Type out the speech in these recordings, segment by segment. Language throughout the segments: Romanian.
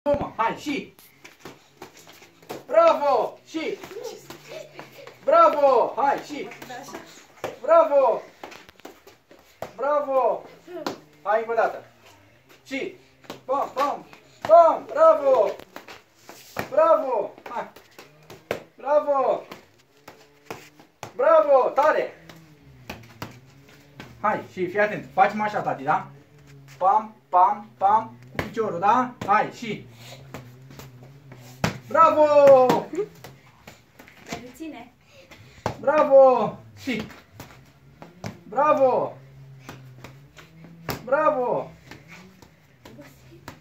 Hai, și! Bravo! Și! Bravo! Hai, și! Bravo! Bravo! Hai încă o dată! Și! Pam, pam! Pam! Bravo! Bravo! Hai! Bravo! Bravo! Tare! Hai, și fii atent! Facem așa, tati, da? Pam, pam, pam! Cu piciorul, da? Hai, și! Bravo! Ține. Bravo! Și! Bravo! Bravo!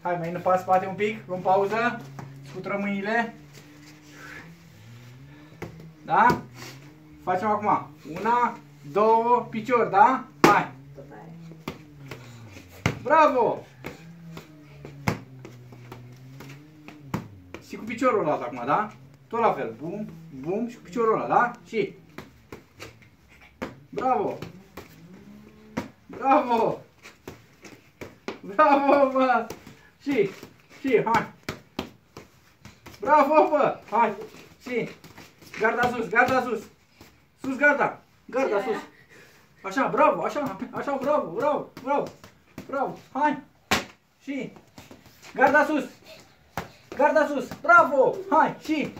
Hai, mai în pas spate un pic, luăm pauză, scuturăm mâinile. Da? Facem acum. 1, 2, picior, da? Hai! Bravo! Și cu piciorul ăla acum, da? Tot la fel. Bum, bum și cu piciorul ăla, da? Și. Bravo! Bravo! Bravo, bă! Și, hai! Bravo, bă! Hai! Și! Garda sus, garda sus! Sus garda! Garda sus! Așa, bravo, așa, așa, bravo, bravo, bravo! Bravo! Hai! Și! Garda sus! Garda sus! Bravo! Hai! Și!